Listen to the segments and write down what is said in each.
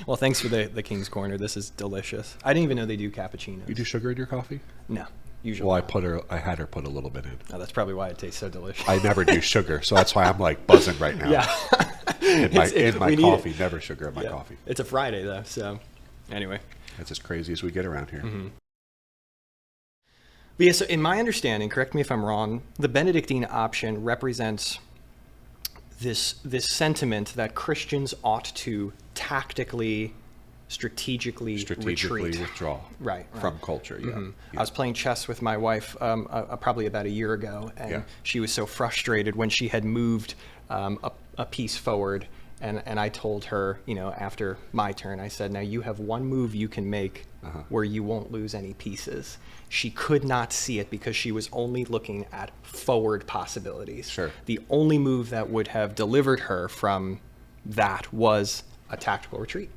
Well, thanks for the King's Corner. This is delicious. I didn't even know they do cappuccinos. You do sugar in your coffee? No, usually. Well, not. I had her put a little bit in. Oh, that's probably why it tastes so delicious. I never do sugar, so that's why I'm like buzzing right now. Yeah. In my coffee, never sugar in my coffee. It's a Friday though, so anyway. That's as crazy as we get around here. Mm-hmm. But yeah, so in my understanding, correct me if I'm wrong, the Benedictine option represents this sentiment that Christians ought to tactically, strategically retreat. withdraw right. from culture. Yeah. Mm-hmm. Yeah. I was playing chess with my wife probably about a year ago, and she was so frustrated when she had moved a piece forward. And I told her, after my turn, I said, now you have one move you can make where you won't lose any pieces. She could not see it because she was only looking at forward possibilities. Sure. The only move that would have delivered her from that was a tactical retreat,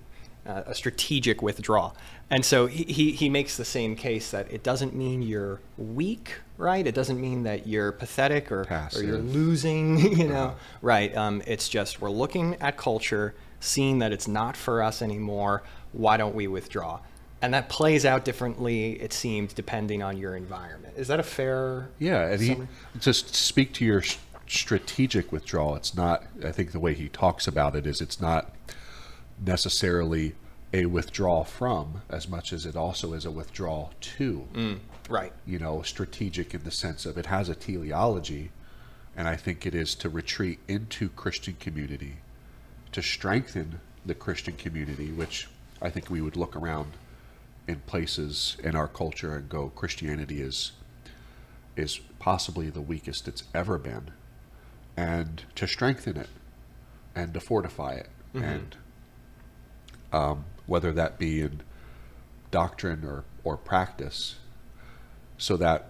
a strategic withdrawal. And so he makes the same case that it doesn't mean you're weak, right? It doesn't mean that you're pathetic or you're losing, right? It's just we're looking at culture, seeing that it's not for us anymore. Why don't we withdraw? And that plays out differently, it seems, depending on your environment. Is that a fair and summary? Just speak to your strategic withdrawal. It's not, I think the way he talks about it is it's not necessarily a withdrawal from as much as it also is a withdrawal to. Right. Strategic in the sense of it has a teleology, and I think it is to retreat into Christian community, to strengthen the Christian community, which I think we would look around in places in our culture and go, Christianity is possibly the weakest it's ever been, and to strengthen it and to fortify it, and whether that be in doctrine or practice, so that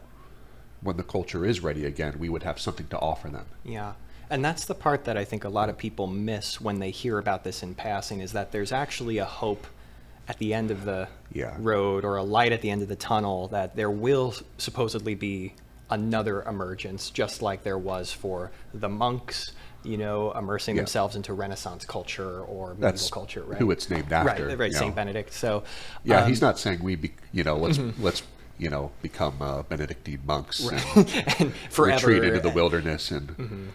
when the culture is ready again, we would have something to offer them. Yeah. And that's the part that I think a lot of people miss when they hear about this in passing, is that there's actually a hope at the end of the road, or a light at the end of the tunnel, that there will supposedly be another emergence, just like there was for the monks, immersing themselves into Renaissance culture or medieval culture, right? Who it's named after. Right, Saint Benedict. So he's not saying let's become Benedictine monks and forever retreat into the wilderness and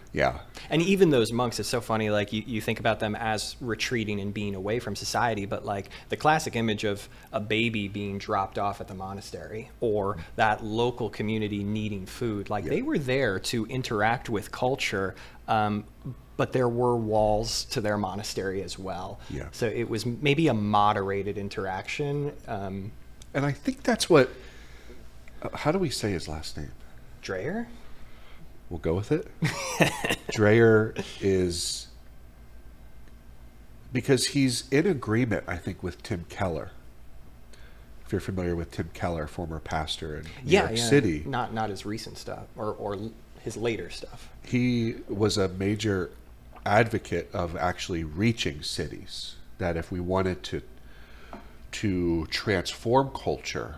And even those monks, it's so funny, like you think about them as retreating and being away from society, but like the classic image of a baby being dropped off at the monastery, or that local community needing food, like they were there to interact with culture, but there were walls to their monastery as well. So it was maybe a moderated interaction. And I think that's what, how do we say his last name? Dreyer? We'll go with it. Dreyer is, because he's in agreement, I think, with Tim Keller. If you're familiar with Tim Keller, former pastor in New York City. Not his recent stuff, or his later stuff. He was a major advocate of actually reaching cities, that if we wanted to transform culture,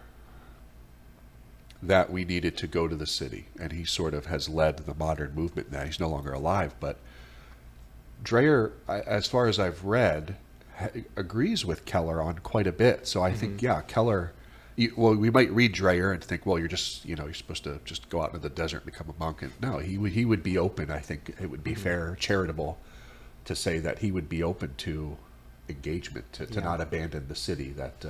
that we needed to go to the city. And he sort of has led the modern movement now. He's no longer alive, but Dreyer, as far as I've read, agrees with Keller on quite a bit. So I think, Keller, we might read Dreyer and think, well, you're just, you're supposed to just go out into the desert and become a monk. And no, he would be open. I think it would be fair, charitable to say that he would be open to engagement, to not abandon the city, that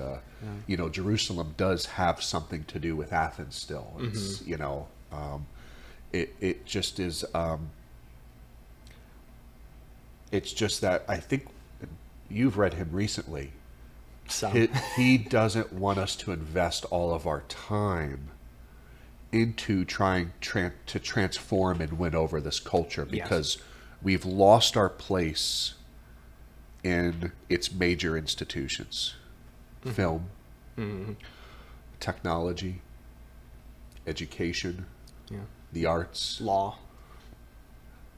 Jerusalem does have something to do with Athens still. It's it just is it's just that I think you've read him recently. He doesn't want us to invest all of our time into trying to transform and win over this culture, because we've lost our place in its major institutions. Film, technology, education, the arts, law.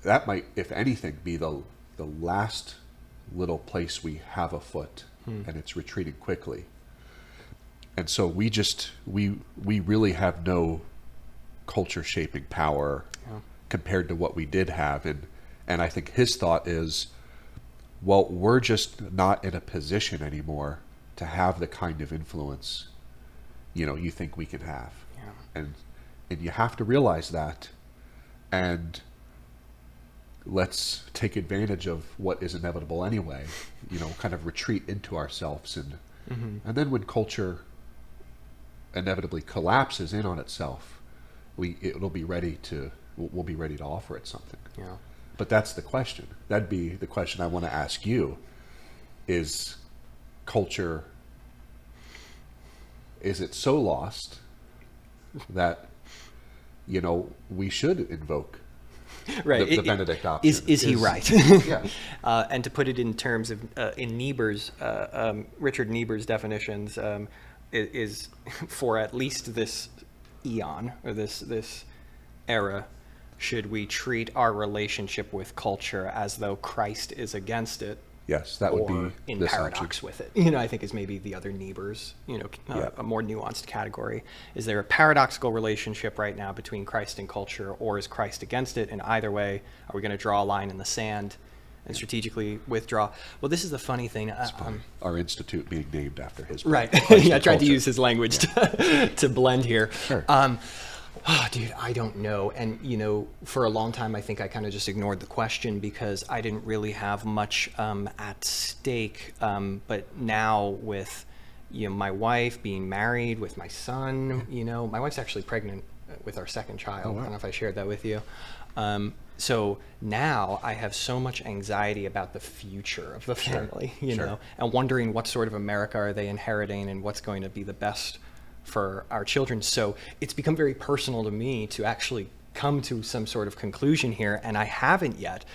That might, if anything, be the last little place we have a foot, and it's retreating quickly. And so we really have no culture shaping power compared to what we did have. And I think his thought is, well, we're just not in a position anymore to have the kind of influence, you think we can have. Yeah. And you have to realize that, and let's take advantage of what is inevitable anyway, kind of retreat into ourselves, and then when culture inevitably collapses in on itself, we'll be ready to offer it something. Yeah. But that's the question. That'd be the question I want to ask you: is culture, is it so lost that we should invoke right. the Benedict option? Is he right? Yeah. And to put it in terms of in Niebuhr's Richard Niebuhr's definitions, is for at least this eon or this era, should we treat our relationship with culture as though Christ is against it? Yes, that would or be in this paradox option. with it. I think is maybe the other Niebuhr's, a more nuanced category. Is there a paradoxical relationship right now between Christ and culture, or is Christ against it? And either way, are we going to draw a line in the sand and strategically withdraw? Well, this is the funny thing. Our institute being named after his. Right. Christ Yeah, I and tried to culture. use his language to blend here. Sure. Oh, dude, I don't know. And, for a long time, I think I kind of just ignored the question because I didn't really have much at stake. But now with, my wife being married, with my son, my wife's actually pregnant with our second child. Oh, wow. I don't know if I shared that with you. So now I have so much anxiety about the future of the family, Sure. and wondering what sort of America are they inheriting and what's going to be the best for our children. So it's become very personal to me to actually come to some sort of conclusion here, and I haven't yet.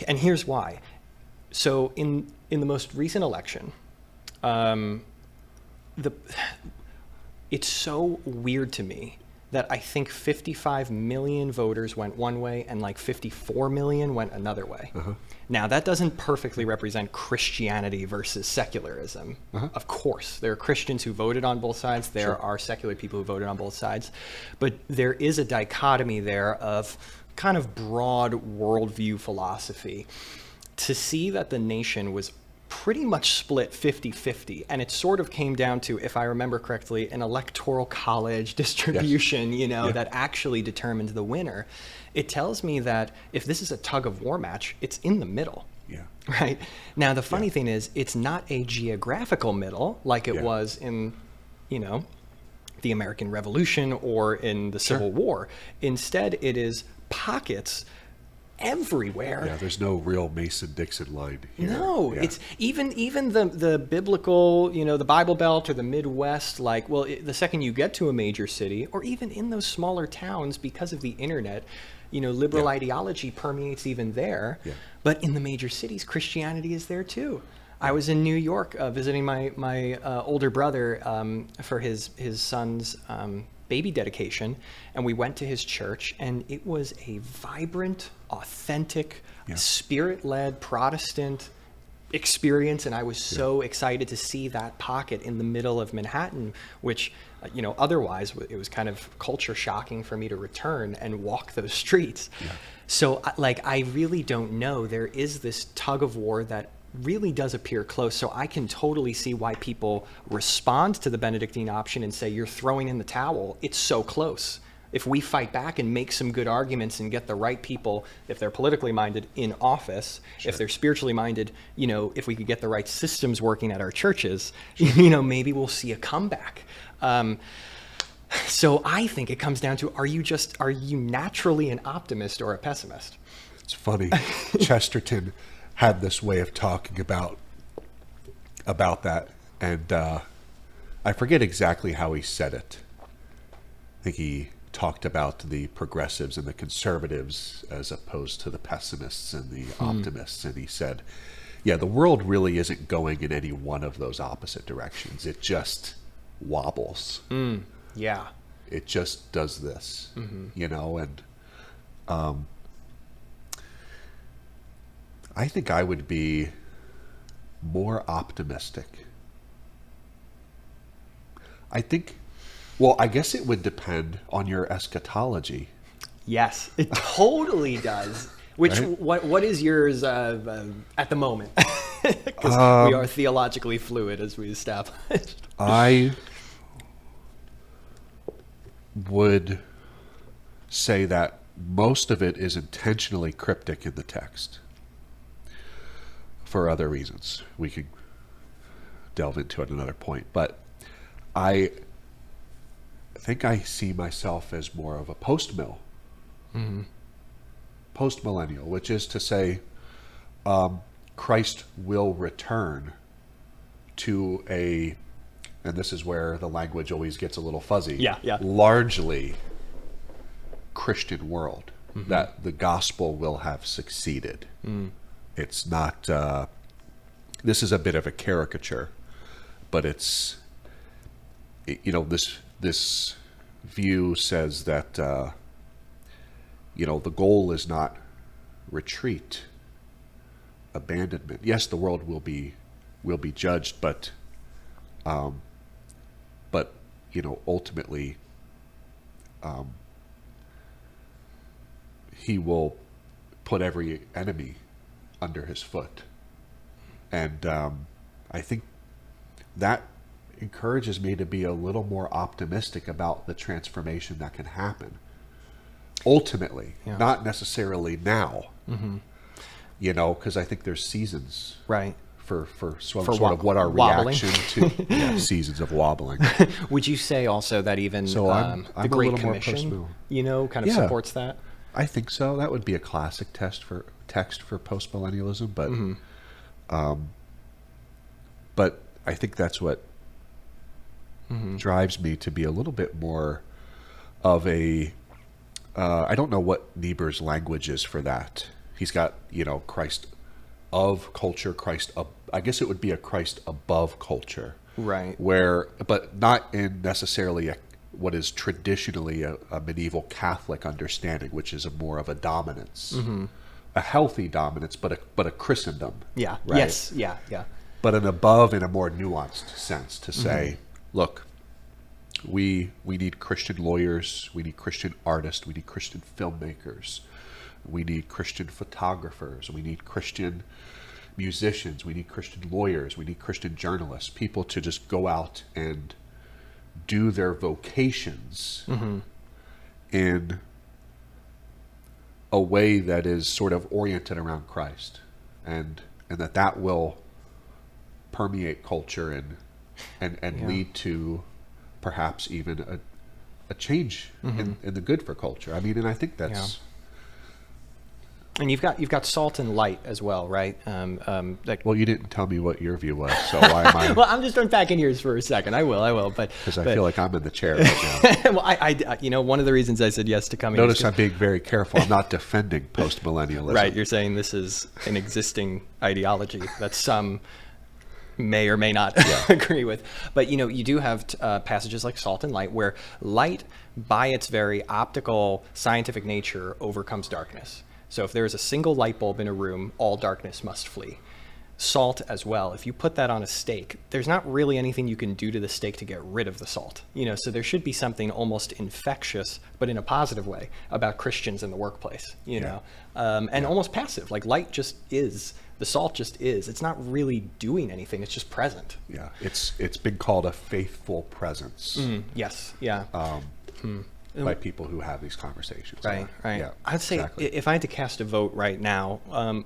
And here's why. So in the most recent election, it's so weird to me that I think 55 million voters went one way and like 54 million went another way. Now, that doesn't perfectly represent Christianity versus secularism. Of course, there are Christians who voted on both sides. There are secular people who voted on both sides. But there is a dichotomy there of kind of broad worldview philosophy. To see that the nation was pretty much split 50-50, and it sort of came down to, if I remember correctly, an electoral college distribution, that actually determined the winner. It tells me that if this is a tug of war match, it's in the middle. Yeah. Right? Now, the funny thing is, it's not a geographical middle like it was in, the American Revolution or in the Civil War. Instead, it is pockets everywhere. Yeah, there's no real Mason-Dixon line here. No, it's even the biblical, the Bible Belt or the Midwest, the second you get to a major city, or even in those smaller towns, because of the internet, liberal ideology permeates even there. Yeah. But in the major cities, Christianity is there too. I was in New York visiting my older brother for his son's baby dedication, and we went to his church, and it was a vibrant, authentic, spirit-led Protestant experience, and I was so excited to see that pocket in the middle of Manhattan, which otherwise it was kind of culture shocking for me to return and walk those streets. So I really don't know. There is this tug of war that really does appear close. So I can totally see why people respond to the Benedictine option and say, you're throwing in the towel. It's so close. If we fight back and make some good arguments and get the right people, if they're politically minded, in office, if they're spiritually minded, if we could get the right systems working at our churches, maybe we'll see a comeback. So I think it comes down to, are you naturally an optimist or a pessimist? It's funny. Chesterton had this way of talking about that, and I forget exactly how he said it. I think he talked about the progressives and the conservatives as opposed to the pessimists and the optimists, and he said, the world really isn't going in any one of those opposite directions. It just wobbles. Yeah. It just does this, and I think I would be more optimistic. I guess it would depend on your eschatology. Yes, it totally does. Which right? what is yours at the moment? Because we are theologically fluid, as we established. I would say that most of it is intentionally cryptic in the text for other reasons. We could delve into it at another point, but I think I see myself as more of a post-mill, post-millennial, which is to say, Christ will return to a, and this is where the language always gets a little fuzzy, Yeah. largely Christian world, that the gospel will have succeeded. It's not, this is a bit of a caricature, but it's, this view says that, the goal is not retreat, abandonment. Yes, the world will be judged, but ultimately, he will put every enemy under his foot. And I think that encourages me to be a little more optimistic about the transformation that can happen. Ultimately, not necessarily now, because I think there's seasons, Right. for sort of what our wobbling. reaction to seasons of wobbling. Would you say also that even So I'm the a Great little more Commission, post-mill. kind of Yeah. supports that? I think so. That would be a classic text for postmillennialism, but I think that's what drives me to be a little bit more of a. I don't know what Niebuhr's language is for that. He's got Christ of culture, I guess it would be a Christ above culture, Right. but not in necessarily what is traditionally a medieval Catholic understanding, which is more of a dominance, a healthy dominance, but a Christendom. Yeah. Right? Yes. Yeah. But an above in a more nuanced sense to say, look, we need Christian lawyers, we need Christian artists, we need Christian filmmakers, we need Christian photographers, we need Christian musicians, we need Christian lawyers, we need Christian journalists, people to just go out and do their vocations in a way that is sort of oriented around Christ, and that will permeate culture and lead to perhaps even a change in the good for culture. I mean, and I think that's. And you've got salt and light as well, right? Well, you didn't tell me what your view was, so why am I? Well, I'm just unpacking yours for a second. I will, but Because I feel like I'm in the chair right now. well, I one of the reasons I said yes to coming. Notice I'm being very careful. I'm not defending post-millennialism. Right. You're saying this is an existing ideology that some may or may not agree with. But, you do have passages like salt and light, where light, by its very optical, scientific nature, overcomes darkness. So if there is a single light bulb in a room, all darkness must flee. Salt as well. If you put that on a steak, there's not really anything you can do to the steak to get rid of the salt. So there should be something almost infectious, but in a positive way, about Christians in the workplace, and almost passive. Like light just is. The salt just is. It's not really doing anything. It's just present. Yeah, it's been called a faithful presence. Yes. Yeah. By people who have these conversations. Right. Yeah, I'd say exactly. if I had to cast a vote right now,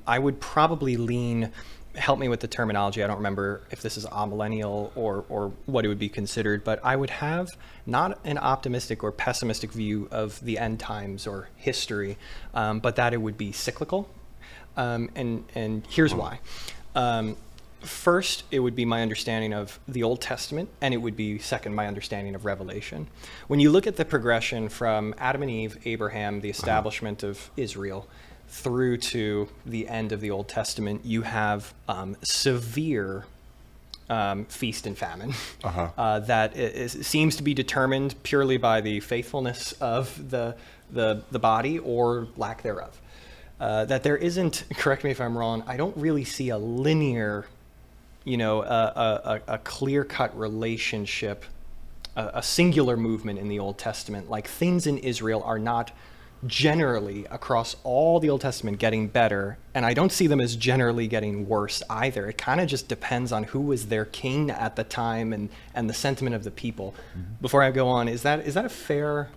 I would probably lean. Help me with the terminology. I don't remember if this is amillennial or what it would be considered, but I would have not an optimistic or pessimistic view of the end times or history, but that it would be cyclical. And here's why. First, it would be my understanding of the Old Testament, and it would be second, my understanding of Revelation. When you look at the progression from Adam and Eve, Abraham, the establishment of Israel, through to the end of the Old Testament, you have severe feast and famine that seems to be determined purely by the faithfulness of the body or lack thereof. That there isn't, correct me if I'm wrong, I don't really see a linear, a clear-cut relationship, a singular movement in the Old Testament. Like things in Israel are not generally across all the Old Testament getting better, and I don't see them as generally getting worse either. It kind of just depends on who was their king at the time and the sentiment of the people. Before I go on, is that a fair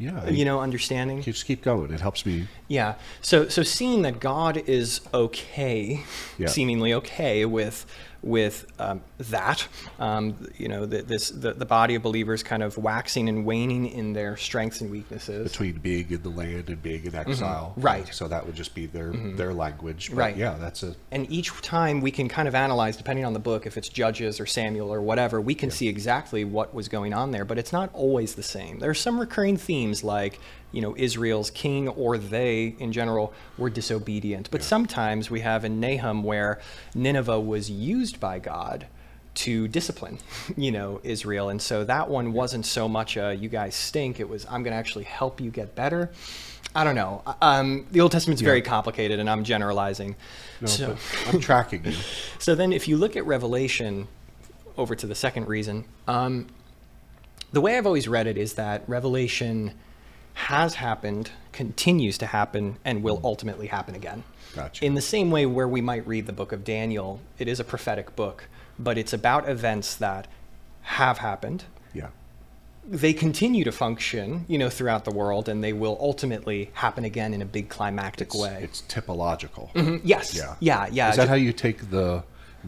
understanding? Just keep going. It helps me. Yeah. So seeing that God is okay, Yeah. seemingly okay with that, the body of believers kind of waxing and waning in their strengths and weaknesses. Between being in the land and being in exile. Right. So that would just be their language. But Right. yeah, that's a... And each time we can kind of analyze, depending on the book, if it's Judges or Samuel or whatever, we can see exactly what was going on there, but it's not always the same. There are some recurring themes like, Israel's king or they in general were disobedient. But sometimes we have in Nahum where Nineveh was used by God to discipline, Israel. And so that one wasn't so much you guys stink. It was, I'm going to actually help you get better. I don't know. The Old Testament's very complicated and I'm generalizing. No, but I'm tracking you. So then if you look at Revelation, over to the second reason, the way I've always read it is that Revelation has happened, continues to happen, and will ultimately happen again. Gotcha. In the same way where we might read the book of Daniel, it is a prophetic book, but it's about events that have happened. Yeah. They continue to function, throughout the world, and they will ultimately happen again in a big climactic way. It's typological. Yes. Yeah. Yeah. Is that how you take the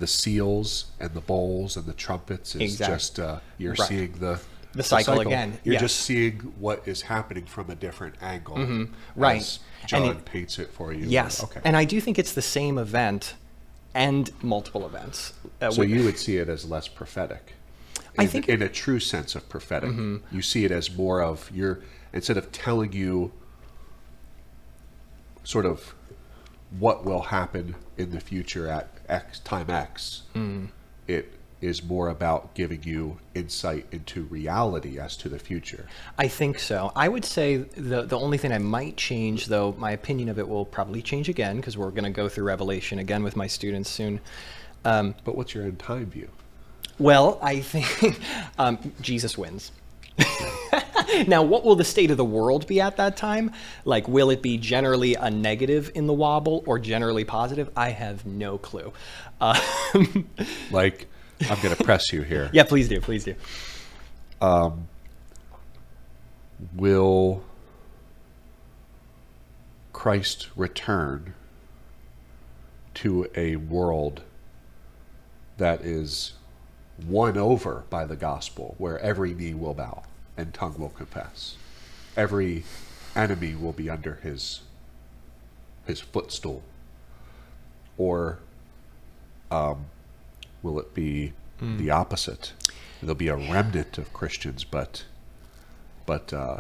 seals and the bowls and the trumpets? Is Exactly. just you're Right. seeing the cycle again. You're Yes. just seeing what is happening from a different angle. Right. As And John paints it for you. Yes. Okay. And I do think it's the same event and multiple events. So you would see it as less prophetic. I think in a true sense of prophetic, you see it as more of instead of telling you sort of what will happen in the future at time X, it is more about giving you insight into reality as to the future. I think so. I would say the only thing I might change, though, my opinion of it will probably change again because we're going to go through Revelation again with my students soon. But what's your end time view? Well, I think Jesus wins. Now, what will the state of the world be at that time? Like, will it be generally a negative in the wobble or generally positive? I have no clue. Like, I'm going to press you here. Yeah, please do. Please do. Will Christ return to a world that is won over by the gospel, where every knee will bow and tongue will confess? Every enemy will be under his footstool. Or will it be the opposite? There'll be a remnant of Christians, but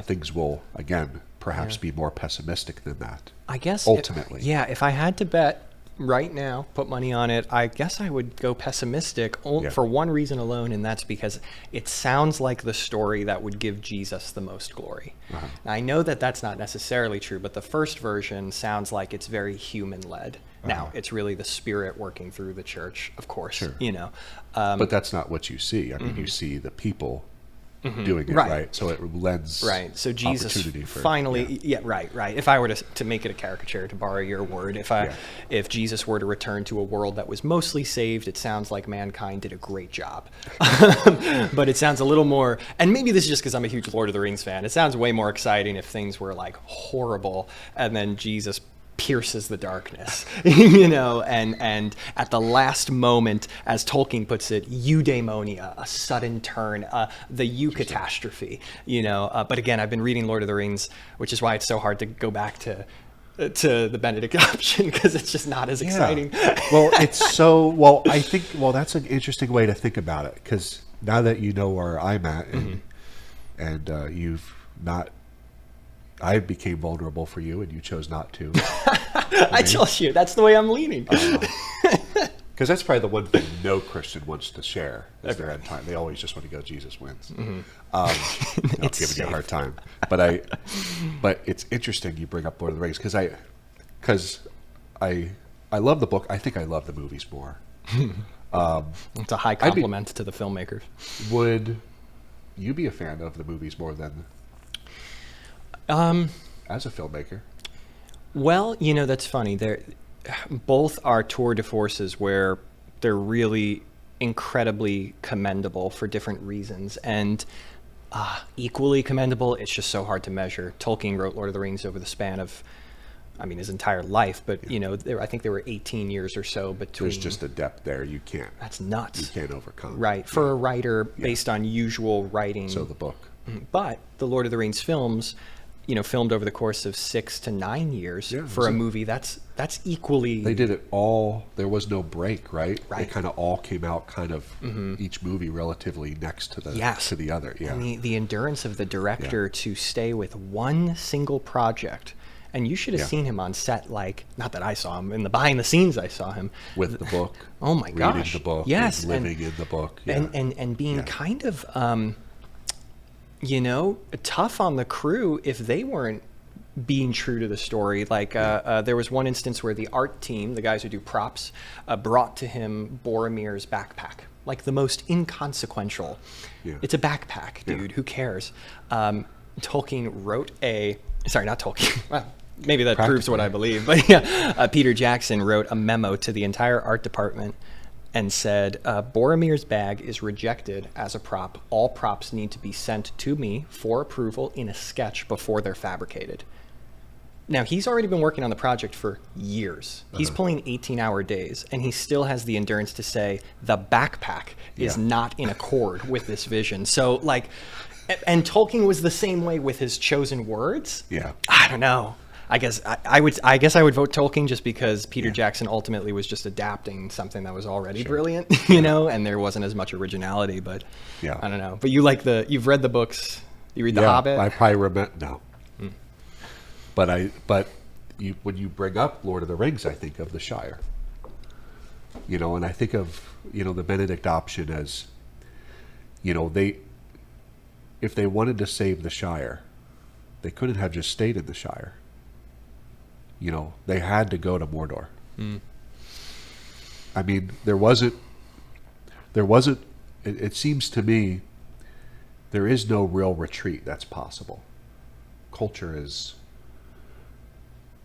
things will, again, perhaps be more pessimistic than that. I guess ultimately. If I had to bet right now, put money on it, I guess I would go pessimistic for one reason alone, and that's because it sounds like the story that would give Jesus the most glory. Now, I know that that's not necessarily true, but the first version sounds like it's very human-led. Now, it's really the Spirit working through the church, of course. Sure. But that's not what you see. I mean, you see the people doing it, right? So it lends So Jesus opportunity for finally, right. If I were to make it a caricature, to borrow your word, if Jesus were to return to a world that was mostly saved, it sounds like mankind did a great job. But it sounds a little more, and maybe this is just because I'm a huge Lord of the Rings fan, it sounds way more exciting if things were like horrible and then Jesus pierces the darkness, and at the last moment, as Tolkien puts it, eudaimonia, a sudden turn, the catastrophe, But again, I've been reading Lord of the Rings, which is why it's so hard to go back to the Benedict Option, because it's just not as exciting. Well, I think, that's an interesting way to think about it, because now that you know where I'm at, and you've not, I became vulnerable for you, and you chose not to. I told you, that's the way I'm leaning. Because that's probably the one thing no Christian wants to share is their end time. They always just want to go, Jesus wins. I'm giving you a hard time. But it's interesting you bring up Lord of the Rings, because I love the book. I think I love the movies more. It's a high compliment to the filmmakers. Would you be a fan of the movies more than as a filmmaker. Well, that's funny. Both are tour de forces where they're really incredibly commendable for different reasons, and equally commendable, it's just so hard to measure. Tolkien wrote Lord of the Rings over the span of, his entire life, but I think there were 18 years or so between. There's just a depth there you can't. That's nuts. You can't overcome. Right, for a writer based on usual writing. So the book. But the Lord of the Rings films, filmed over the course of 6 to 9 years for a movie, that's equally. They did it all. There was no break, right? Right. They kind of all came out kind of each movie relatively next to the other. Yeah. And the endurance of the director to stay with one single project. And you should have seen him on set, not that I saw him, in the behind the scenes I saw him. With the book. Oh my gosh. Reading the book. Yes. And living in the book. Yeah. And being kind of, tough on the crew if they weren't being true to the story. There was one instance where the art team, the guys who do props, brought to him Boromir's backpack. The most inconsequential. Yeah. It's a backpack, dude. Who cares? Tolkien wrote not Tolkien. Well, maybe that proves what I believe. But Peter Jackson wrote a memo to the entire art department and said, Boromir's bag is rejected as a prop. All props need to be sent to me for approval in a sketch before they're fabricated. Now, he's already been working on the project for years. He's pulling 18-hour days, and he still has the endurance to say the backpack is not in accord with this vision. So, and Tolkien was the same way with his chosen words. Yeah. I don't know. I guess I would vote Tolkien just because Peter Jackson ultimately was just adapting something that was already brilliant, and there wasn't as much originality. But I don't know. But you've read the books. You read The Hobbit. I probably remember no. But when you bring up Lord of the Rings, I think of the Shire. And I think of the Benedict Option as, if they wanted to save the Shire, they couldn't have just stayed in the Shire. They had to go to Mordor. There wasn't. It seems to me there is no real retreat that's possible. Culture has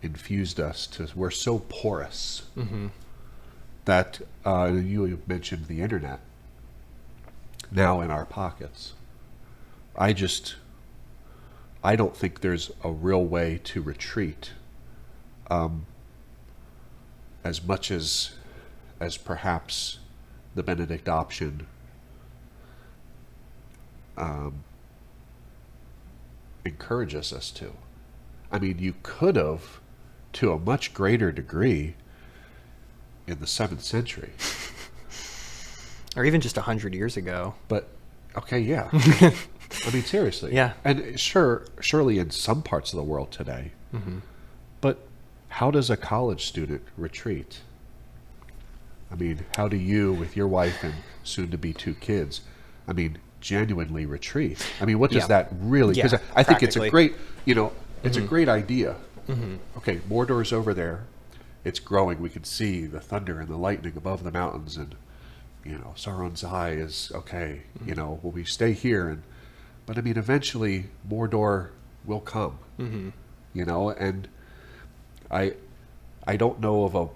infused us we're so porous that you mentioned the internet now in our pockets. I don't think there's a real way to retreat as much as perhaps the Benedict Option encourages us to. You could have, to a much greater degree, in the 7th century. Or even just 100 years ago. But, okay, yeah. Seriously. Yeah. And surely in some parts of the world today. But how does a college student retreat? How do you, with your wife and soon-to-be 2 kids, genuinely retreat? What does that really... Because I think it's a great, it's a great idea. Okay, Mordor's over there. It's growing. We can see the thunder and the lightning above the mountains, and Sauron's eye is okay. Will we stay here? But eventually Mordor will come. And I don't know of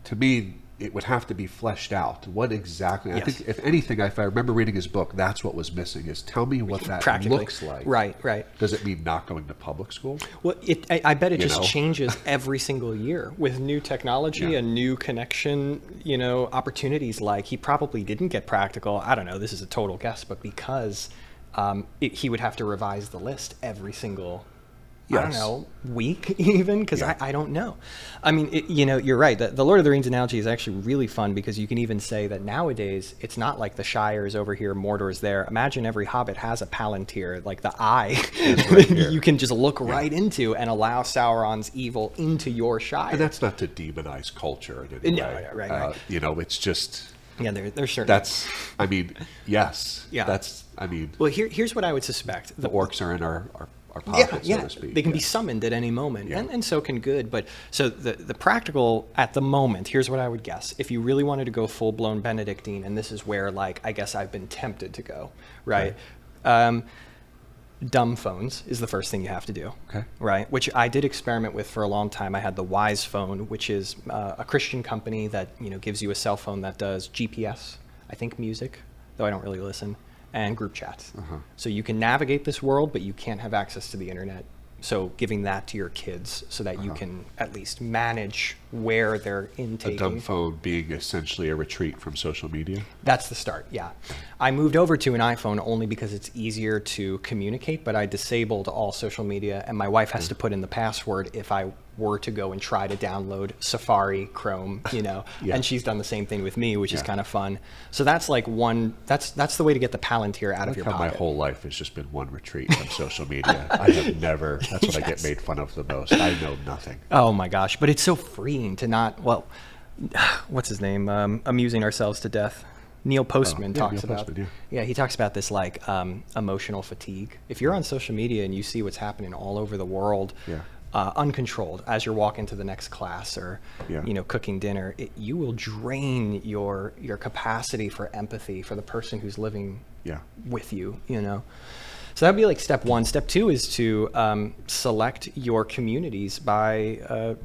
to me it would have to be fleshed out. What exactly? I think if anything, if I remember reading his book, that's what was missing. Is tell me what that looks like. Right. Does it mean not going to public school? Well, I bet it just changes every single year with new technology and new connection. Opportunities. He probably didn't get practical. I don't know. This is a total guess, but because he would have to revise the list every single. I don't know, week even, because I don't know. You're right. The Lord of the Rings analogy is actually really fun because you can even say that nowadays it's not like the Shire is over here, Mordor's there. Imagine every Hobbit has a Palantir, like the eye, right you can just look right into and allow Sauron's evil into your Shire. And that's not to demonize culture in any way. Right. It's just... Yeah, there's certain... That's, yes. Yeah. That's, Well, here's what I would suspect. The orcs are in our pockets, so to speak. They can be summoned at any moment, and so can good. But so the practical at the moment, here's what I would guess. If you really wanted to go full-blown Benedictine, and this is where, I guess I've been tempted to go, right? dumb phones is the first thing you have to do. Okay. Right. Which I did experiment with for a long time. I had the Wise phone, which is a Christian company that, gives you a cell phone that does GPS, I think music, though I don't really listen, and group chats. So you can navigate this world, but you can't have access to the internet. So giving that to your kids so that you can at least manage where they're intaking. A dumb phone being essentially a retreat from social media? That's the start, yeah. I moved over to an iPhone only because it's easier to communicate, but I disabled all social media, and my wife has to put in the password if I were to go and try to download Safari, Chrome, and she's done the same thing with me, which is kind of fun. So that's like that's the way to get the Palantir out of your pocket. My whole life has just been one retreat from social media. I have never, that's what I get made fun of the most. I know nothing. Oh my gosh, but it's so freeing to not, what's his name? Amusing ourselves to death. Neil Postman talks about, he talks about this like emotional fatigue. If you're on social media and you see what's happening all over the world, uncontrolled as you're walking to the next class or cooking dinner, you will drain your capacity for empathy for the person who's living with you. So that'd be like step one. Step two is to select your communities by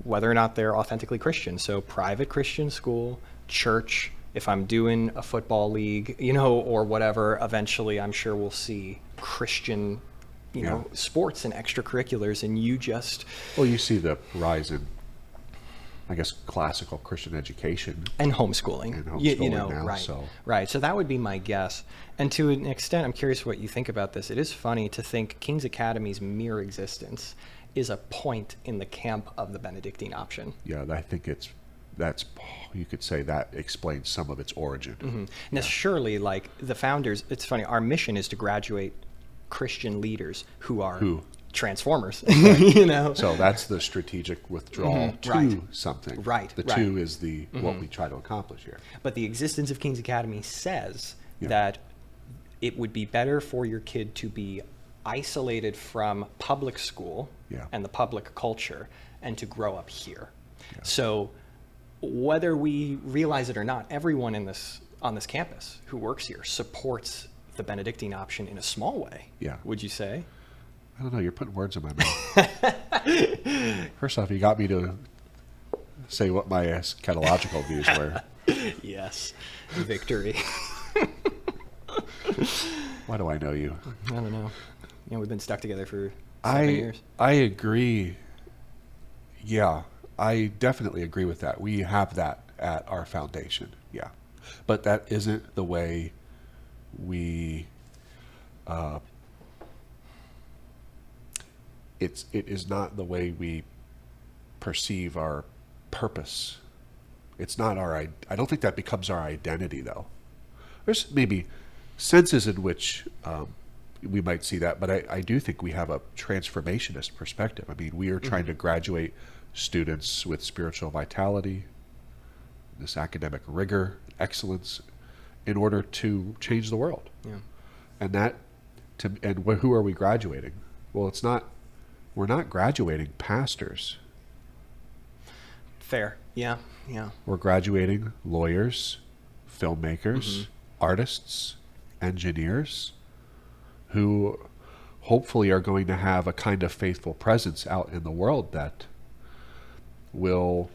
whether or not they're authentically Christian. So private Christian school, church. If I'm doing a football league, or whatever, eventually I'm sure we'll see Christian sports and extracurriculars, and you see the rise in, I guess, classical Christian education and homeschooling, now, right. So that would be my guess. And to an extent, I'm curious what you think about this. It is funny to think King's Academy's mere existence is a point in the camp of the Benedictine option. Yeah, I think you could say that explains some of its origin. Now, surely, like the founders, it's funny. Our mission is to graduate Christian leaders who are transformers. So that's the strategic withdrawal to something. Right. The two is the what we try to accomplish here. But the existence of King's Academy says that it would be better for your kid to be isolated from public school and the public culture and to grow up here. So whether we realize it or not, everyone on this campus who works here supports the Benedictine option in a small way. Would you say? I don't know. You're putting words in my mouth. First off, you got me to say what my eschatological views were. Yes, victory. Why do I know you? I don't know. We've been stuck together for 7 years. I agree. Yeah, I definitely agree with that. We have that at our foundation. Yeah, but that isn't the way we. It is not the way we perceive our purpose. It's not I don't think that becomes our identity, though. There's maybe senses in which we might see that, but I do think we have a transformationist perspective. I mean, we are trying to graduate students with spiritual vitality, this academic rigor, excellence, in order to change the world. And who are we graduating? Well, we're not graduating pastors. Fair. Yeah. We're graduating lawyers, filmmakers, artists, engineers, who hopefully are going to have a kind of faithful presence out in the world that will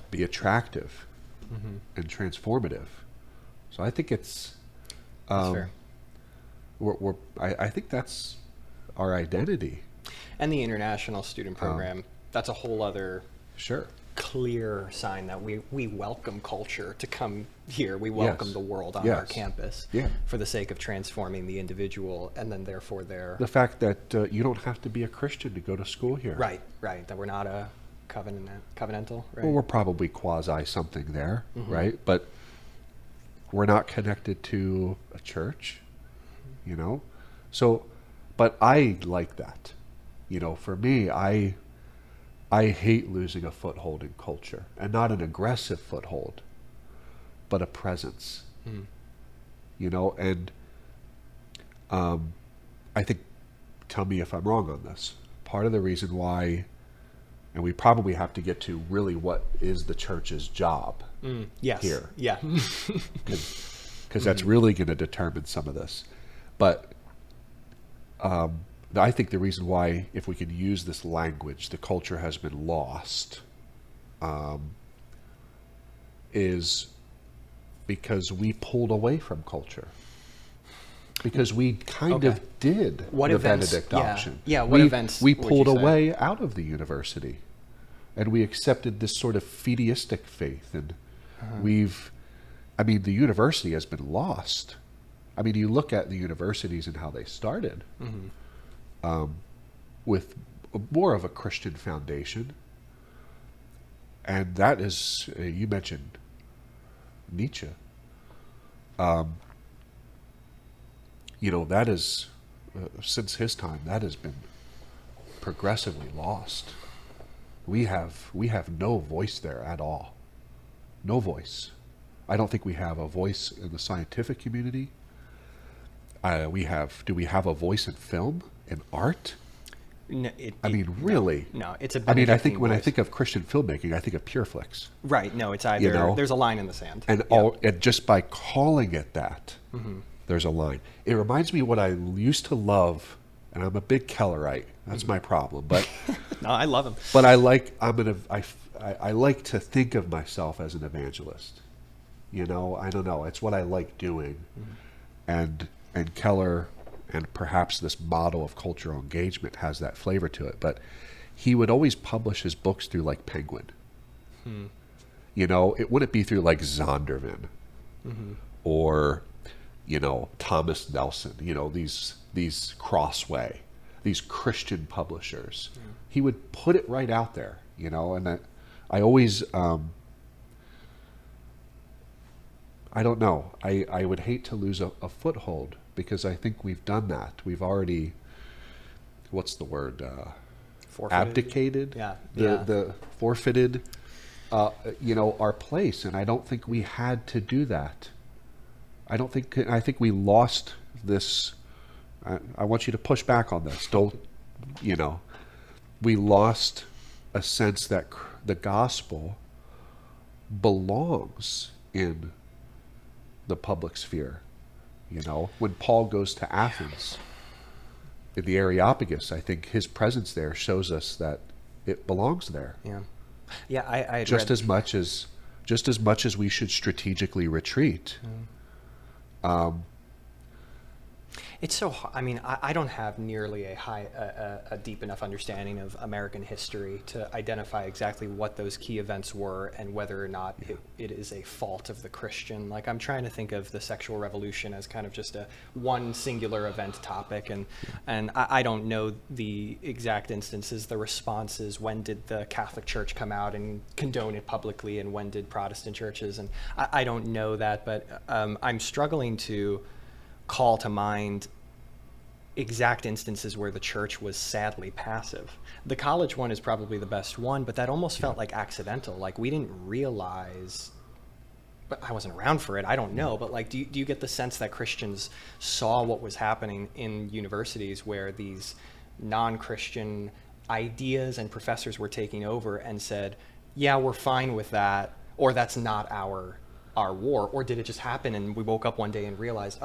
be attractive and transformative. So I think it's that's fair. I think that's our identity. And the international student program, that's a whole other clear sign that we welcome culture to come here. We welcome the world on our campus for the sake of transforming the individual, and then therefore the fact that you don't have to be a Christian to go to school here. Right. That we're not a covenantal. Right? Well, we're probably quasi something there, right? But we're not connected to a church, So, but I like that. For me, I hate losing a foothold in culture, and not an aggressive foothold, but a presence. And I think, tell me if I'm wrong on this, part of the reason why, and we probably have to get to really what is the church's job here. Yeah. Because that's really going to determine some of this. But I think the reason why, if we can use this language, the culture has been lost, is because we pulled away from culture. Because we kind of did What the events? Benedict Yeah. Option. Yeah, what events We would pulled you say? away out of the university, and we accepted this sort of fideistic faith. And the university has been lost. I mean, you look at the universities and how they started with more of a Christian foundation. And that is, you mentioned Nietzsche. That is, since his time, that has been progressively lost. We have no voice there at all. No voice. I don't think we have a voice in the scientific community. Do we have a voice in film, in art? No, Really? No, it's a I Benedictine when I voice. think of Christian filmmaking, I think of Pure Flix. Right, no, it's either, there's a line in the sand. And just by calling it that, there's a line. It reminds me what I used to love, and I'm a big Kellerite. That's my problem. But No, I love him. but I like to think of myself as an evangelist. I don't know. It's what I like doing, and Keller, and perhaps this model of cultural engagement has that flavor to it. But he would always publish his books through like Penguin. It wouldn't be through like Zondervan or Thomas Nelson. These Crossway, these Christian publishers. He would put it right out there. And I always. I don't know. I would hate to lose a foothold, because I think we've done that. We've already, what's the word? Forfeited. Abdicated. Yeah. The forfeited, our place. And I don't think we had to do that. I think we lost this. I want you to push back on this. We lost a sense that the gospel belongs in the public sphere. When Paul goes to Athens in the Areopagus, I think his presence there shows us that it belongs there. Yeah. I Just as much as we should strategically retreat. It's so hard. I don't have nearly a deep enough understanding of American history to identify exactly what those key events were and whether or not it is a fault of the Christian. Like, I'm trying to think of the sexual revolution as kind of just one singular event topic, and I don't know the exact instances, the responses. When did the Catholic Church come out and condone it publicly, and when did Protestant churches? And I don't know that, but I'm struggling to call to mind exact instances where the church was sadly passive. The college one is probably the best one, but that almost felt like accidental. Like, we didn't realize, but I wasn't around for it, I don't know, but like, do you get the sense that Christians saw what was happening in universities where these non-Christian ideas and professors were taking over and said, yeah, we're fine with that, or that's not our war? Or did it just happen and we woke up one day and realized,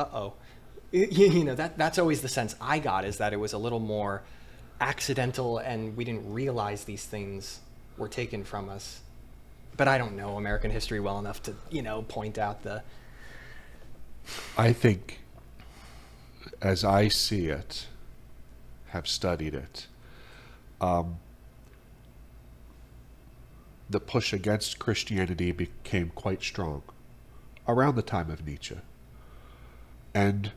that's always the sense I got, is that it was a little more accidental and we didn't realize these things were taken from us. But I don't know American history well enough to, point out I think, as I see it, have studied it, the push against Christianity became quite strong around the time of Nietzsche. And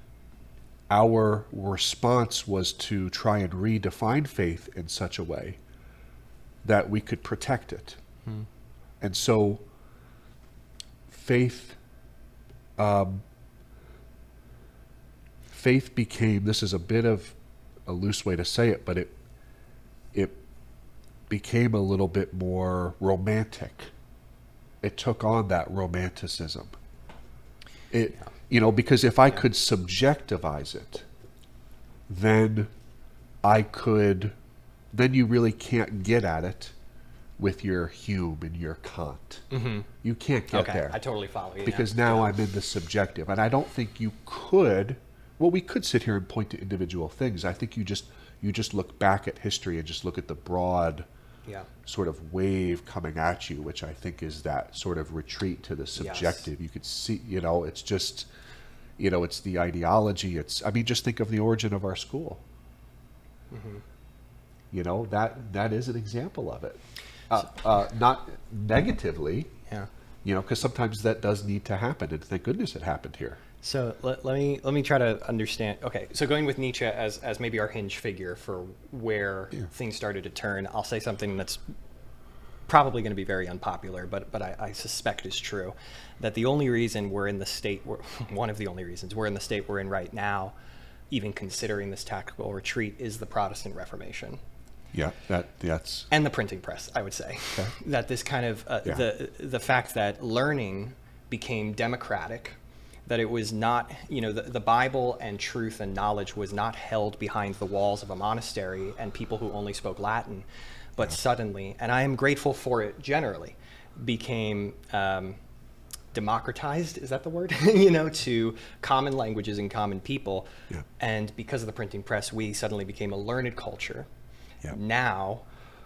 our response was to try and redefine faith in such a way that we could protect it. And so faith became, this is a bit of a loose way to say it, but it became a little bit more romantic. It took on that romanticism. Because if I could subjectivize it, then you really can't get at it with your Hume and your Kant. You can't get there. I totally follow you. Because now I'm in the subjective. And I don't think you could well, we could sit here and point to individual things. I think you just look back at history and just look at the broad Yeah. sort of wave coming at you, which I think is that sort of retreat to the subjective. Yes. You could see, it's just, it's the ideology. I mean, just think of the origin of our school. That is an example of it. Not negatively, Yeah. because sometimes that does need to happen, and thank goodness it happened here. So let me try to understand. Okay, so going with Nietzsche as maybe our hinge figure for where things started to turn, I'll say something that's probably going to be very unpopular, but I suspect is true, that the only reason we're in the state, one of the only reasons we're in the state we're in right now, even considering this tactical retreat, is the Protestant Reformation. Yeah, that's And the printing press, I would say. Okay. That this kind of, the fact that learning became democratic, that it was not, the Bible and truth and knowledge was not held behind the walls of a monastery and people who only spoke Latin, but suddenly, and I am grateful for it generally, became democratized, is that the word? To common languages and common people. Yeah. And because of the printing press, we suddenly became a learned culture. Yeah. Now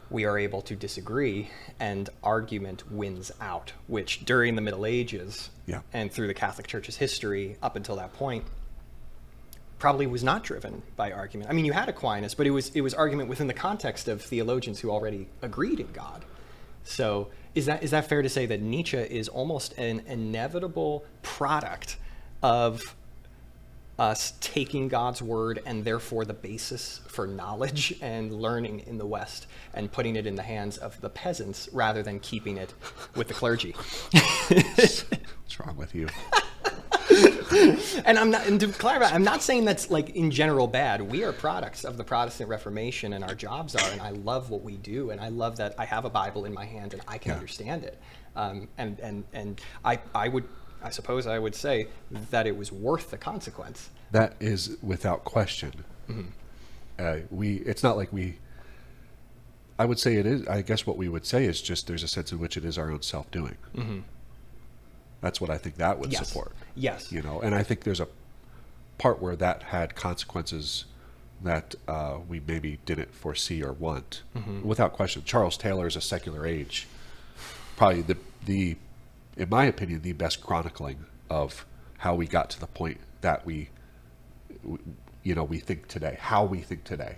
we are able to disagree and argument wins out, which during the Middle Ages and through the Catholic Church's history up until that point probably was not driven by argument. I mean, you had Aquinas, but it was argument within the context of theologians who already agreed in God. So is that fair to say that Nietzsche is almost an inevitable product of us taking God's word and therefore the basis for knowledge and learning in the West and putting it in the hands of the peasants rather than keeping it with the clergy? What's wrong with you? And to clarify, I'm not saying that's like in general bad. We are products of the Protestant Reformation and our jobs are, and I love what we do, and I love that I have a Bible in my hand and I can understand it. And I suppose I would say that it was worth the consequence. That is without question. It's not like I would say it is. I guess what we would say is just there's a sense in which it is our own self-doing. That's what I think that would support. Yes. And I think there's a part where that had consequences that we maybe didn't foresee or want. Without question, Charles Taylor's A Secular Age, probably the in my opinion, the best chronicling of how we got to the point that we think today, how we think today.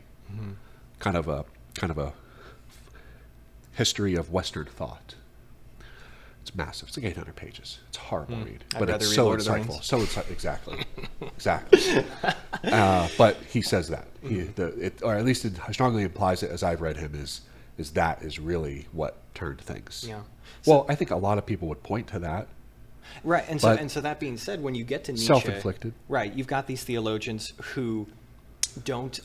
Kind of a history of Western thought. It's massive. It's like 800 pages. It's a horrible read, but it's so insightful. So exactly. But he says that, or at least it strongly implies it, as I've read him, is that is really what turned things. Yeah. Well, I think a lot of people would point to that. Right, and so that being said, when you get to Nietzsche, self-inflicted. Right, you've got these theologians who don't.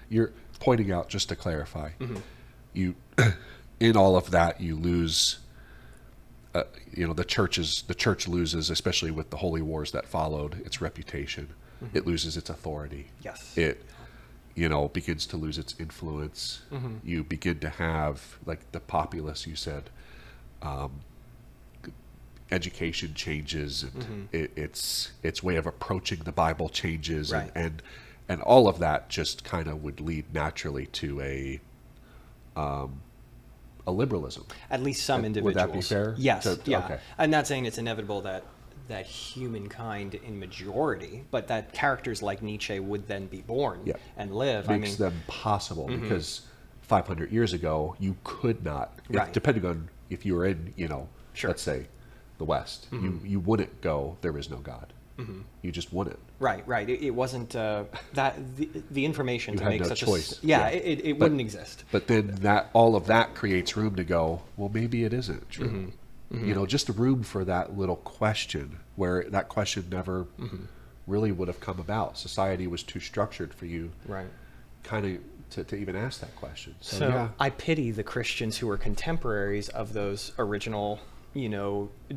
You're pointing out, just to clarify, you in all of that you lose. The church loses, especially with the holy wars that followed, its reputation. It loses its authority. Yes. It begins to lose its influence. You begin to have, like the populace, you said, education changes, and its way of approaching the Bible changes, right. and all of that just kind of would lead naturally to a liberalism. At least some individuals. Would that be fair? Yes. Yeah. Okay. I'm not saying it's inevitable that humankind in majority, but that characters like Nietzsche would then be born and live. Makes them possible, because 500 years ago you could not, depending on if you were in, let's say, the West, you wouldn't go, there is no God. You just wouldn't. Right. It wasn't that the information you to had make no such choice. It wouldn't exist. But then all of that creates room to go, well, maybe it isn't true. Just room for that little question, where that question never really would have come about. Society was too structured for you, kind of to even ask that question. So I pity the Christians who were contemporaries of those original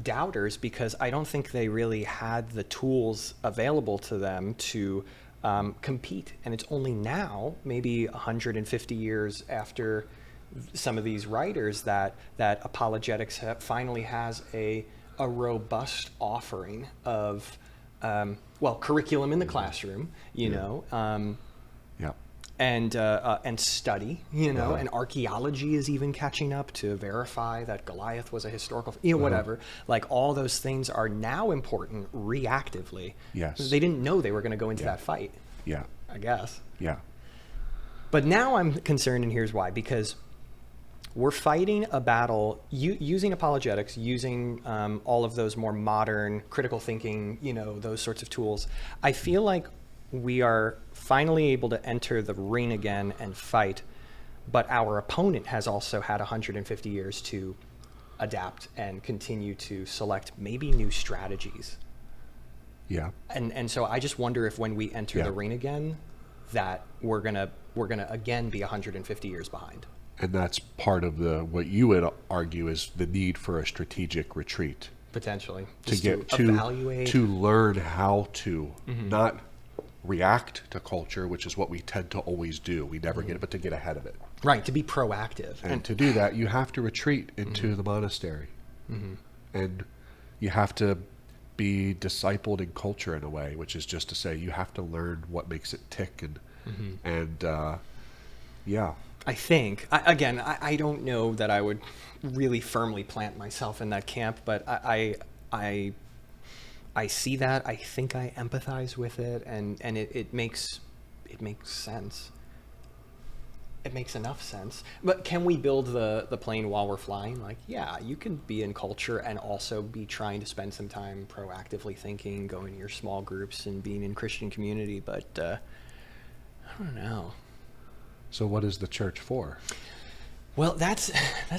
doubters, because I don't think they really had the tools available to them to compete. And it's only now, maybe 150 years after some of these writers, that apologetics finally has a robust offering of well, curriculum in the classroom, you know, Yeah. and study, you know, and archaeology is even catching up to verify that Goliath was a historical, you know, whatever. Like all those things are now important reactively. Yes. They didn't know they were going to go into that fight, Yeah. I guess. Yeah. But now I'm concerned, and here's why: because we're fighting a battle using apologetics, using all of those more modern critical thinking, you know, those sorts of tools. I feel like we are finally able to enter the ring again and fight, but our opponent has also had 150 years to adapt and continue to select maybe new strategies. Yeah. And so I just wonder if when we enter Yeah. the ring again, that we're gonna again be 150 years behind. And that's part of what you would argue is the need for a strategic retreat Potentially. to Just get to evaluate. to learn how to not react to culture, which is what we tend to always do. We never get it, but to get ahead of it. Right, to be proactive. And to do that, you have to retreat into the monastery. And you have to be discipled in culture in a way, which is just to say you have to learn what makes it tick. And yeah. I think, I don't know that I would really firmly plant myself in that camp, but I see that. I think I empathize with it, and it makes sense. It makes enough sense. But can we build the plane while we're flying? Like, yeah, you can be in culture and also be trying to spend some time proactively thinking, going to your small groups and being in Christian community, but I don't know. So what is the church for? Well, that's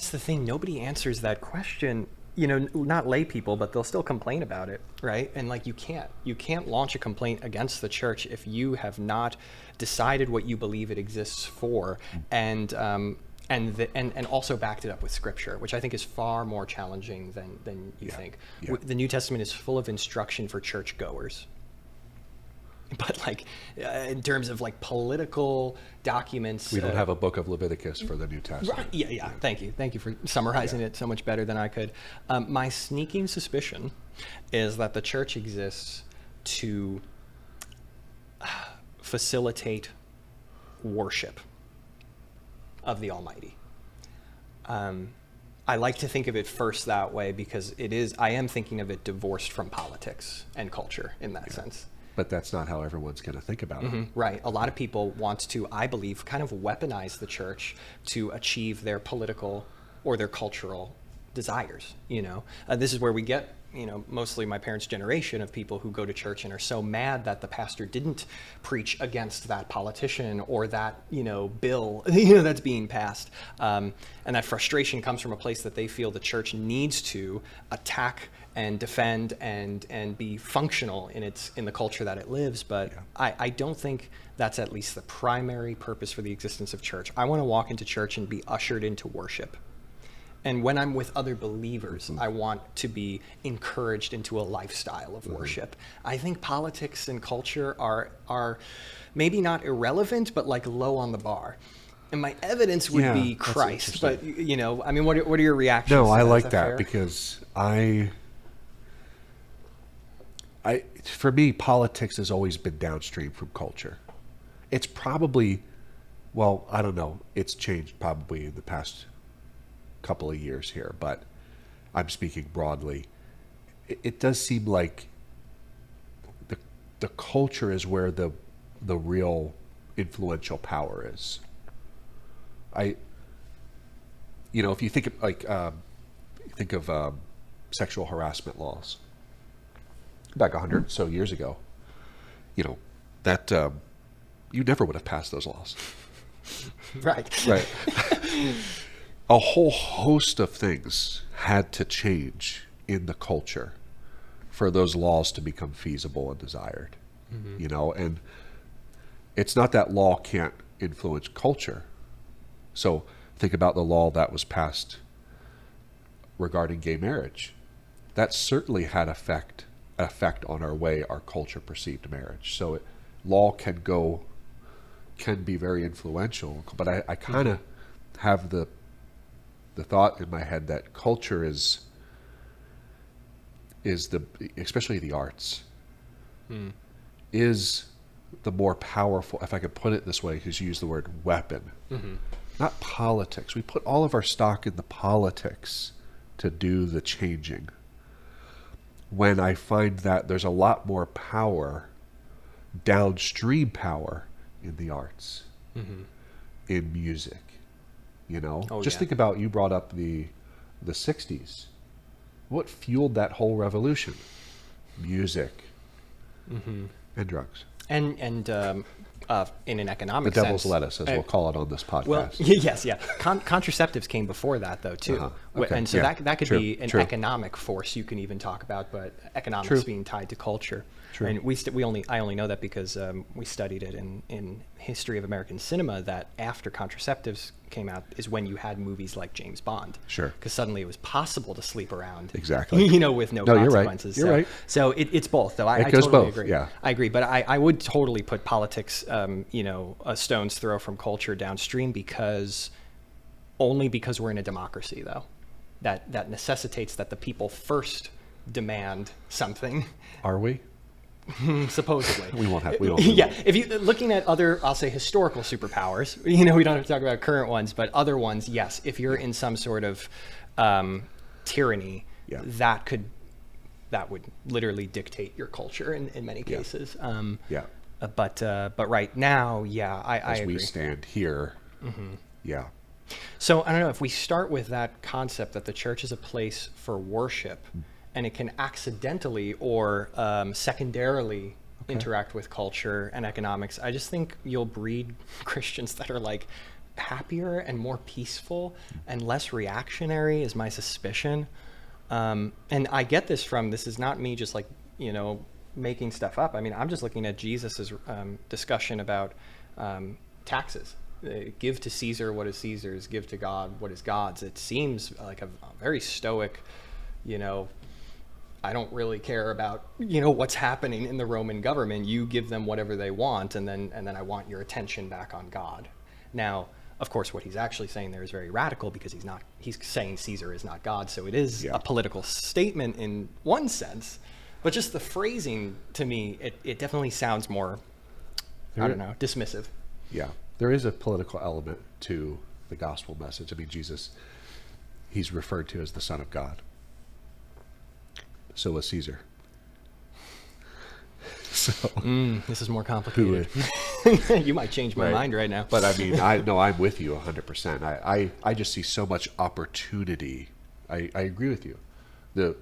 the thing. Nobody answers that question. You know, not lay people, but they'll still complain about it, right? And like you can't launch a complaint against the church if you have not decided what you believe it exists for, and also backed it up with scripture, which I think is far more challenging than you think. Yeah. The New Testament is full of instruction for churchgoers. But like in terms of like political documents, We don't have a book of Leviticus for the New Testament. right, yeah. Thank you for summarizing it so much better than I could. My sneaking suspicion is that the church exists to facilitate worship of the Almighty. I like to think of it first that way because I am thinking of it divorced from politics and culture in that sense. But that's not how everyone's going to think about it. Right. A lot of people want to, I believe, kind of weaponize the church to achieve their political or their cultural desires. You know, this is where we get, you know, mostly my parents' generation of people who go to church and are so mad that the pastor didn't preach against that politician or that, you know, bill, you know, that's being passed. And that frustration comes from a place that they feel the church needs to attack and defend and be functional in the culture that it lives. But I don't think that's at least the primary purpose for the existence of church. I want to walk into church and be ushered into worship. And when I'm with other believers, I want to be encouraged into a lifestyle of worship. I think politics and culture are maybe not irrelevant, but like low on the bar. And my evidence would be Christ. But, you know, I mean, what are your reactions? No, I Is like that that fair? because for me, politics has always been downstream from culture. It's probably, well, I don't know. It's changed probably in the past couple of years here, but I'm speaking broadly. It does seem like the culture is where the real influential power is. If you think of sexual harassment laws back 100 so years ago, you know, that you never would have passed those laws. Right. Right. A whole host of things had to change in the culture for those laws to become feasible and desired. You know, and it's not that law can't influence culture. So think about the law that was passed regarding gay marriage. That certainly had effect on our way our culture perceived marriage. So law can be very influential, but I kind of have the thought in my head that culture is especially the arts. is the more powerful, if I could put it this way, because you use the word weapon, not politics. We put all of our stock in the politics to do the changing. When I find that there's a lot more power, downstream power, in the arts, in music. You know, just think about, you brought up the 60s. What fueled that whole revolution? Music and drugs. And in an economic The devil's sense, lettuce, as we'll call it on this podcast. well, yes, yeah. Contraceptives came before that, though, too. Okay, And so yeah, that could true, be an true. economic force you can even talk about, but economics True. being tied to culture. True. And I only know that because we studied it in history of American cinema, that after contraceptives came out is when you had movies like James Bond. Sure. Because suddenly it was possible to sleep around. Exactly. You know, with no No, you're right. consequences. You're right. So it's both, though. I goes totally both, agree. yeah. I agree, but I would totally put politics, a stone's throw from culture downstream, because we're in a democracy, though. That necessitates that the people first demand something. Are we? Supposedly. We won't. Yeah, if you looking at other, I'll say, historical superpowers, we don't have to talk about current ones, but other ones, yes. If you're in some sort of tyranny, Yeah. that would literally dictate your culture in many cases. Yeah. But right now, yeah, I As agree. we stand here, yeah. So I don't know, if we start with that concept that the church is a place for worship, and it can accidentally or secondarily interact with culture and economics, I just think you'll breed Christians that are like happier and more peaceful and less reactionary, is my suspicion. And I get this is not me just like, making stuff up. I mean, I'm just looking at Jesus's discussion about taxes. Give to Caesar what is Caesar's, give to God what is God's. It seems like a very stoic, I don't really care about, what's happening in the Roman government. You give them whatever they want, and then I want your attention back on God. Now, of course, what he's actually saying there is very radical, because he's saying Caesar is not God. So it is a political statement in one sense, but just the phrasing, to me, it definitely sounds more, I don't know, dismissive. Yeah. There is a political element to the gospel message. I mean, Jesus, he's referred to as the Son of God. So was Caesar. So This is more complicated. You might change my mind right now. But I mean, I'm with you 100%. I just see so much opportunity. I agree with you. So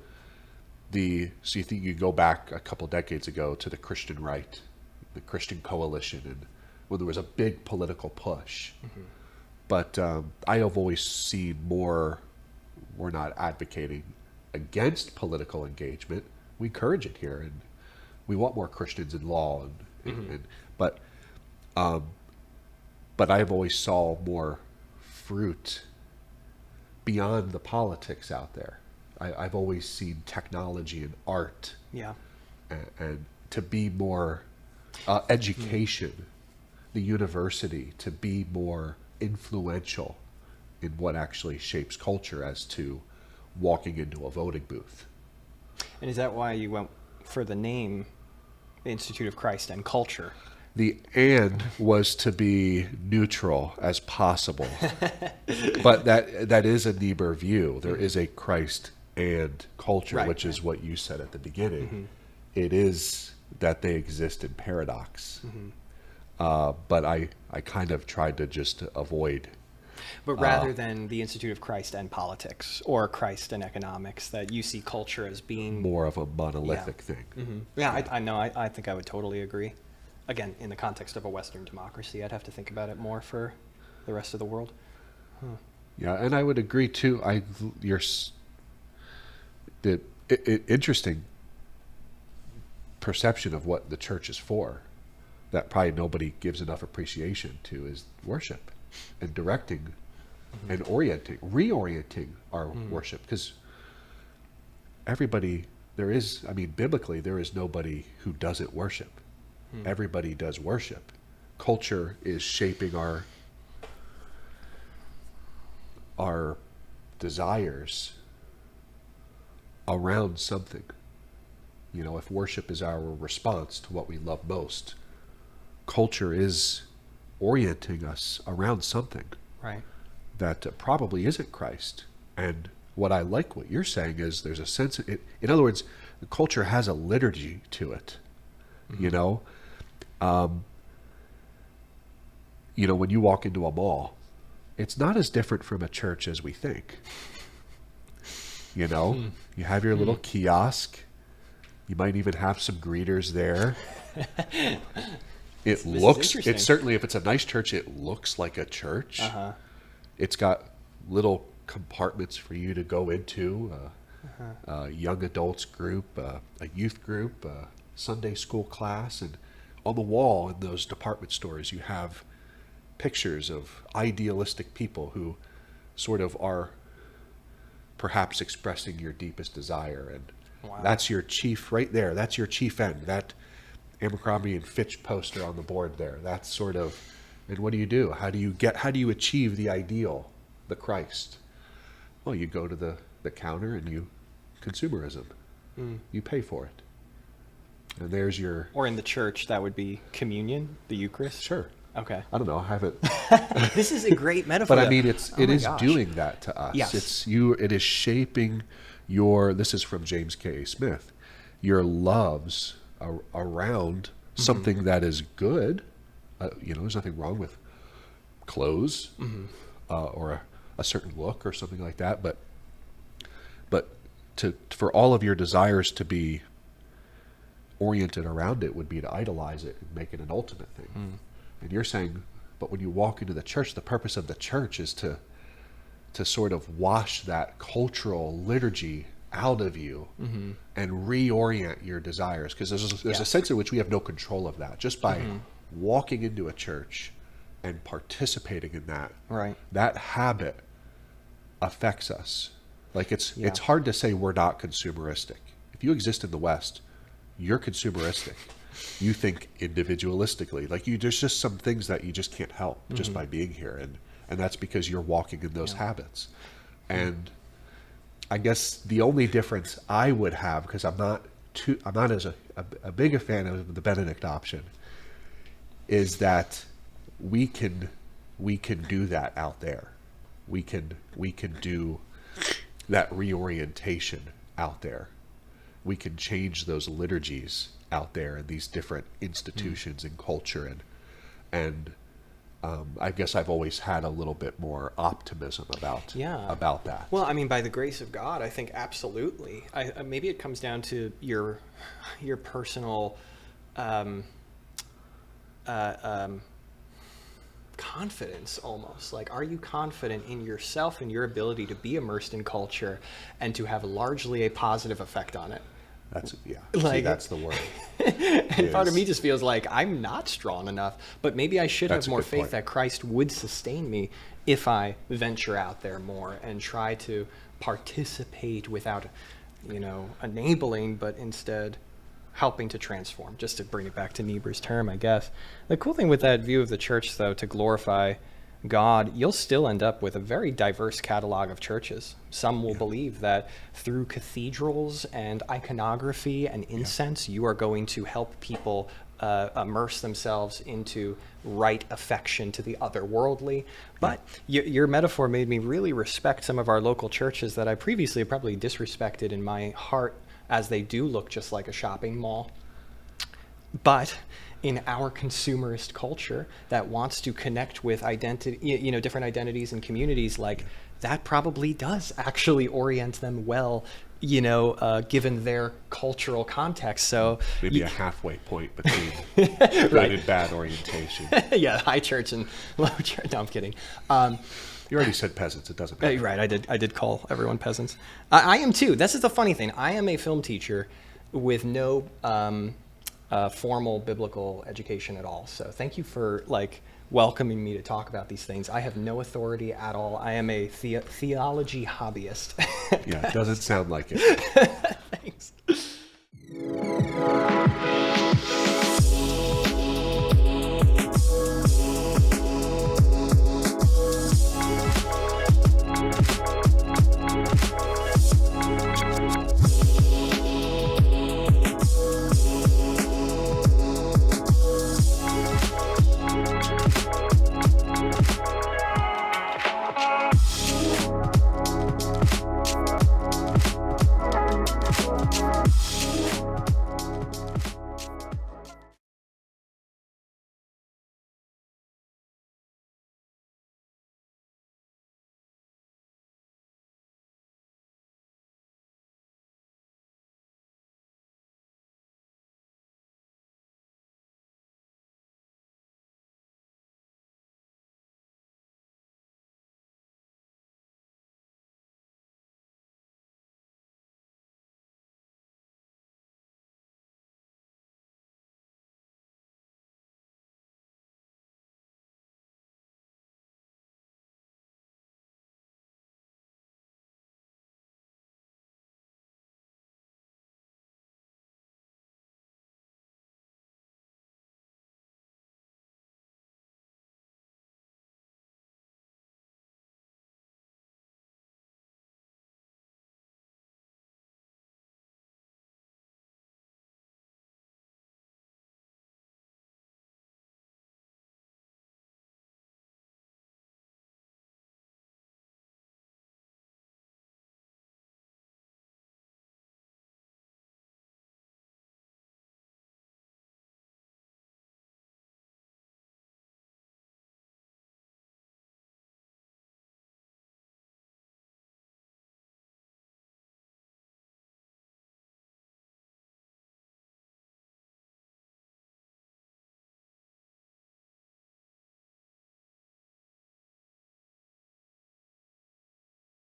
you think you go back a couple decades ago to the Christian right, the Christian coalition, and when there was a big political push. But I have always seen more, we're not advocating against political engagement. We encourage it here, and we want more Christians in law. But I have always saw more fruit beyond the politics out there. I've always seen technology and art, and to be more education, the university to be more influential in what actually shapes culture, as to walking into a voting booth. And is that why you went for the name Institute of Christ and Culture? The "and" was to be neutral as possible. But that is a Niebuhr view. There is a Christ and culture, which is what you said at the beginning. It is that they exist in paradox. But I kind of tried to just avoid. But rather than the Institute of Christ and Politics, or Christ and Economics, that you see culture as being more of a monolithic thing. Yeah, I know. I think I would totally agree. Again, in the context of a Western democracy, I'd have to think about it more for the rest of the world. Yeah, and I would agree too. Interesting perception of what the church is for, that probably nobody gives enough appreciation to, is worship and directing and reorienting our worship. Because everybody, biblically, there is nobody who doesn't worship. Everybody does worship. Culture is shaping our desires around something. You know, if worship is our response to what we love most, culture is orienting us around something Right. that probably isn't Christ. And what I like what you're saying is there's a sense of it. In other words, the culture has a liturgy to it. Mm-hmm. You know, when you walk into a mall, it's not as different from a church as we think. You know, you have your little kiosk. You might even have some greeters there. It looks, it's certainly, if it's a nice church, it looks like a church. Uh-huh. It's got little compartments for you to go into, a young adults group, a youth group, a Sunday school class. And on the wall in those department stores, you have pictures of idealistic people who sort of are perhaps expressing your deepest desire. And Wow. that's your chief right there. That's your chief end. That Abercrombie and Fitch poster on the board there. That's sort of, and what do? How do you achieve the ideal, the Christ? Well, you go to the counter and you consumerism. You pay for it. And there's your... Or in the church, that would be communion, the Eucharist? Sure. Okay. I don't know. I haven't... This is a great metaphor. But I mean, it is gosh. doing that to us. Yes. It is shaping your, this is from James K. Smith, your loves around something that is good. There's nothing wrong with clothes or a certain look or something like that. But for all of your desires to be oriented around it would be to idolize it and make it an ultimate thing. And you're saying, but when you walk into the church, the purpose of the church is to sort of wash that cultural liturgy out of you and reorient your desires. Because there's a sense in which we have no control of that. Just by walking into a church and participating in that, Right. that habit affects us. Like it's hard to say we're not consumeristic. If you exist in the West, you're consumeristic. You think individualistically. Like there's just some things that you just can't help just by being here. And that's because you're walking in those habits. And I guess the only difference I would have, because I'm not as a big a fan of the Benedict option, is that we can do that out there. We can do that reorientation out there. We can change those liturgies out there in these different institutions and culture, and I guess I've always had a little bit more optimism about that. Well, I mean, by the grace of God, I think absolutely. Maybe it comes down to your personal confidence, almost. Like, are you confident in yourself and your ability to be immersed in culture and to have largely a positive effect on it? That's Like, that's the word. And part of me just feels like I'm not strong enough, but maybe I should That's have a more good faith point. that Christ would sustain me if I venture out there more and try to participate without, enabling, but instead helping to transform, just to bring it back to Niebuhr's term, I guess. The cool thing with that view of the church, though, to glorify God, you'll still end up with a very diverse catalog of churches. Some will believe that through cathedrals and iconography and incense, you are going to help people immerse themselves into right affection to the otherworldly. But your metaphor made me really respect some of our local churches that I previously probably disrespected in my heart, as they do look just like a shopping mall. But in our consumerist culture that wants to connect with identity, different identities and communities, like that probably does actually orient them well, given their cultural context. So maybe a halfway point between good and bad orientation. Yeah, high church and low church. No, I'm kidding. You already said peasants. It doesn't matter. Right, I did call everyone peasants. I am too. This is the funny thing. I am a film teacher with no formal biblical education at all. So thank you for welcoming me to talk about these things. I have no authority at all. I am a theology hobbyist. Yeah, it doesn't sound like it.